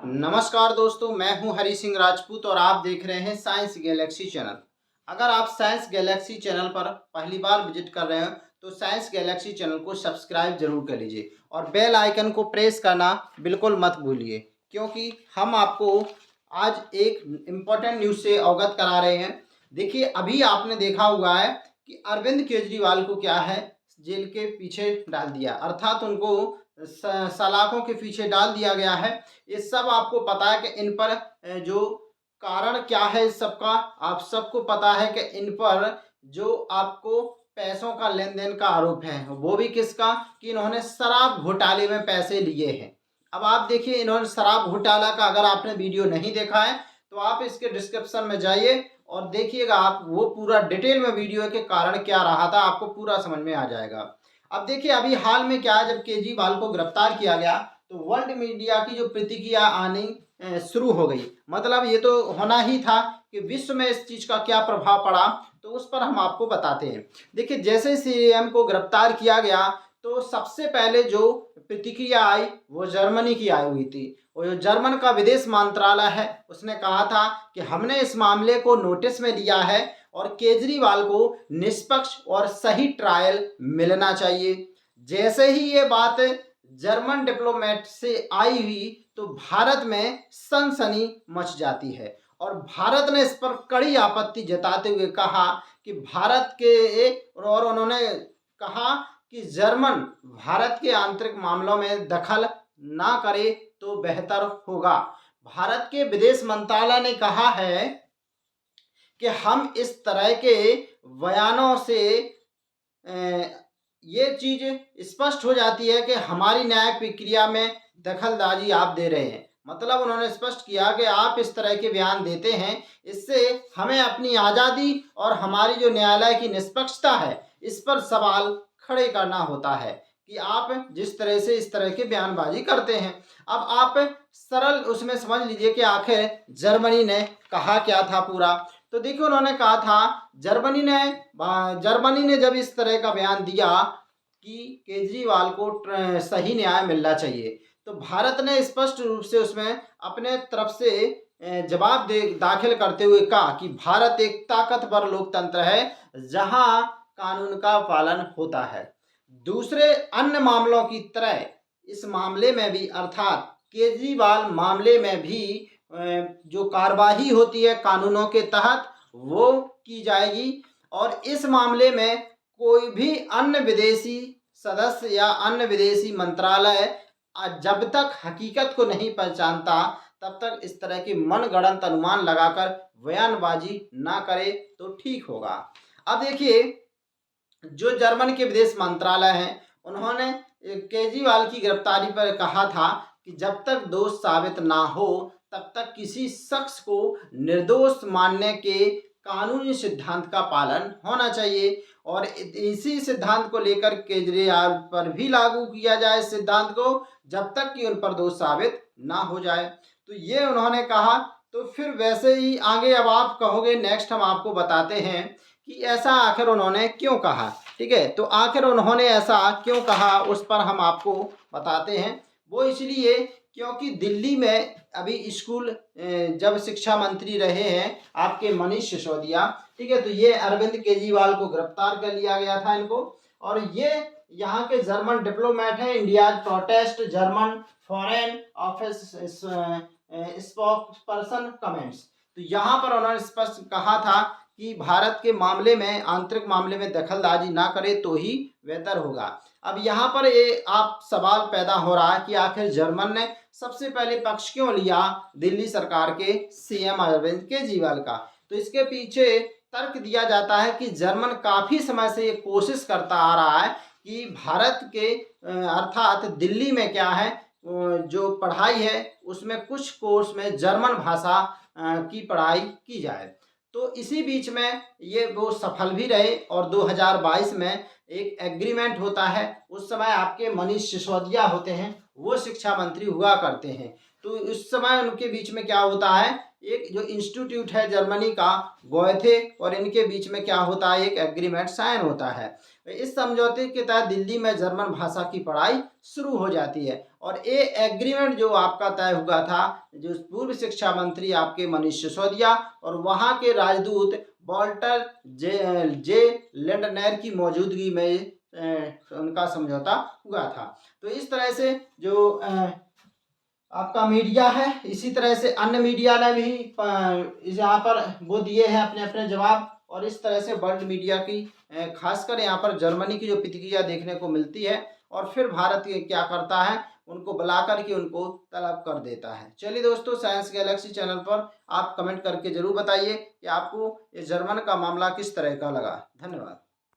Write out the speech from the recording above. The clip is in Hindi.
नमस्कार दोस्तों, मैं हूं हरी सिंह राजपूत और आप देख रहे हैं साइंस गैलेक्सी चैनल। अगर आप साइंस गैलेक्सी चैनल पर पहली बार विजिट कर रहे हैं तो साइंस गैलेक्सी चैनल को सब्सक्राइब जरूर कर लीजिए और बेल आइकन को प्रेस करना बिल्कुल मत भूलिए, क्योंकि हम आपको आज एक इम्पोर्टेंट न्यूज़ से अवगत करा रहे हैं। देखिए, अभी आपने देखा हुआ है कि अरविंद केजरीवाल को क्या है, जेल के पीछे डाल दिया, अर्थात उनको सलाखों के पीछे डाल दिया गया है। ये सब आपको पता है कि इन पर जो कारण क्या है इस सब का, आप सबको पता है कि इन पर जो आपको पैसों का लेन देन का आरोप है, वो भी किसका, कि इन्होंने शराब घोटाले में पैसे लिए हैं। अब आप देखिए, इन्होंने शराब घोटाला का अगर आपने वीडियो नहीं देखा है तो आप इसके डिस्क्रिप्शन में जाइए और देखिएगा, आप वो पूरा डिटेल में वीडियो के कारण क्या रहा था आपको पूरा समझ में आ जाएगा। अब देखिए, अभी हाल में क्या है, जब केजरीवाल को गिरफ्तार किया गया तो वर्ल्ड मीडिया की जो प्रतिक्रिया आनी शुरू हो गई। मतलब ये तो होना ही था कि विश्व में इस चीज़ का क्या प्रभाव पड़ा, तो उस पर हम आपको बताते हैं। देखिए, जैसे सीएम को गिरफ्तार किया गया तो सबसे पहले जो प्रतिक्रिया आई वो जर्मनी की आई हुई थी। और जो जर्मन का विदेश मंत्रालय है उसने कहा था कि हमने इस मामले को नोटिस में लिया है और केजरीवाल को निष्पक्ष और सही ट्रायल मिलना चाहिए। जैसे ही ये बात जर्मन डिप्लोमेट से आई हुई तो भारत में सनसनी मच जाती है और भारत ने इस पर कड़ी आपत्ति जताते हुए कहा कि भारत के, और उन्होंने कहा कि जर्मन भारत के आंतरिक मामलों में दखल ना करे तो बेहतर होगा। भारत के विदेश मंत्रालय ने कहा है कि हम इस तरह के बयानों से ये चीज़ स्पष्ट हो जाती है कि हमारी न्यायिक प्रक्रिया में दखलंदाजी आप दे रहे हैं। मतलब उन्होंने स्पष्ट किया कि आप इस तरह के बयान देते हैं, इससे हमें अपनी आज़ादी और हमारी जो न्यायालय की निष्पक्षता है इस पर सवाल खड़े करना होता है कि आप जिस तरह से इस तरह की बयानबाजी करते हैं। अब आप सरल उसमें समझ लीजिए कि आखिर जर्मनी ने कहा क्या था पूरा। तो देखिए, उन्होंने कहा था, जर्मनी ने जब इस तरह का बयान दिया कि केजरीवाल को सही न्याय मिलना चाहिए, तो भारत ने स्पष्ट रूप से उसमें अपने तरफ से जवाब दे दाखिल करते हुए कहा कि भारत एक ताकतवर लोकतंत्र है जहां कानून का पालन होता है। दूसरे अन्य मामलों की तरह इस मामले में भी, अर्थात केजरीवाल मामले में भी जो कार्रवाई होती है कानूनों के तहत वो की जाएगी और इस मामले में कोई भी अन्य विदेशी सदस्य या अन्य विदेशी मंत्रालय जब तक हकीकत को नहीं पहचानता तब तक इस तरह की मनगढ़ंत अनुमान लगाकर बयानबाजी ना करे तो ठीक होगा। अब देखिए, जो जर्मन के विदेश मंत्रालय है उन्होंने केजरीवाल की गिरफ्तारी पर कहा था कि जब तक दोष साबित ना हो तब तक किसी शख्स को निर्दोष मानने के कानूनी सिद्धांत का पालन होना चाहिए और इसी सिद्धांत को लेकर केजरीवाल पर भी लागू किया जाए इस सिद्धांत को, जब तक कि उन पर दोष साबित ना हो जाए। तो ये उन्होंने कहा। तो फिर वैसे ही आगे अब आप कहोगे, नेक्स्ट हम आपको बताते हैं कि ऐसा आखिर उन्होंने क्यों कहा। ठीक है, तो आखिर उन्होंने ऐसा क्यों कहा उस पर हम आपको बताते हैं। वो इसलिए क्योंकि दिल्ली में अभी स्कूल जब शिक्षा मंत्री रहे हैं आपके मनीष सिसोदिया, ठीक है, तो ये अरविंद केजरीवाल को गिरफ्तार कर लिया गया था इनको, और ये यहाँ के जर्मन डिप्लोमेट हैं, India protest German foreign office spokes person comments. तो यहाँ पर उन्होंने स्पष्ट कहा था कि भारत के मामले में, आंतरिक मामले में दखलंदाजी ना करे तो ही बेहतर होगा। अब यहाँ पर ये आप सवाल पैदा हो रहा है कि आखिर जर्मन ने सबसे पहले पक्ष क्यों लिया दिल्ली सरकार के सीएम अरविंद केजरीवाल का। तो इसके पीछे तर्क दिया जाता है कि जर्मन काफ़ी समय से ये कोशिश करता आ रहा है कि भारत के अर्थात दिल्ली में क्या है, जो पढ़ाई है उसमें कुछ कोर्स में जर्मन भाषा की पढ़ाई की जाए। तो इसी बीच में ये वो सफल भी रहे और 2022 में एक एग्रीमेंट होता है। उस समय आपके मनीष सिसोदिया होते हैं, वो शिक्षा मंत्री हुआ करते हैं। तो उस समय उनके बीच में क्या होता है, एक जो इंस्टीट्यूट है जर्मनी का गोएथे और इनके बीच में क्या होता है, एक एग्रीमेंट साइन होता है। इस समझौते के तहत दिल्ली में जर्मन भाषा की पढ़ाई शुरू हो जाती है। और ये एग्रीमेंट जो आपका तय हुआ था, जो पूर्व शिक्षा मंत्री आपके मनीष सिसोदिया और वहाँ के राजदूत वॉल्टर जे लेंडनर की मौजूदगी में उनका समझौता हुआ था। तो इस तरह से जो आपका मीडिया है, इसी तरह से अन्य मीडिया ने भी यहाँ पर वो दिए हैं अपने अपने जवाब। और इस तरह से वर्ल्ड मीडिया की खासकर यहाँ पर जर्मनी की जो प्रतिक्रिया देखने को मिलती है, और फिर भारत ये क्या करता है, उनको बुलाकर के उनको तलब कर देता है। चलिए दोस्तों, साइंस गैलेक्सी चैनल पर आप कमेंट करके जरूर बताइए कि आपको ये जर्मन का मामला किस तरह का लगा। धन्यवाद।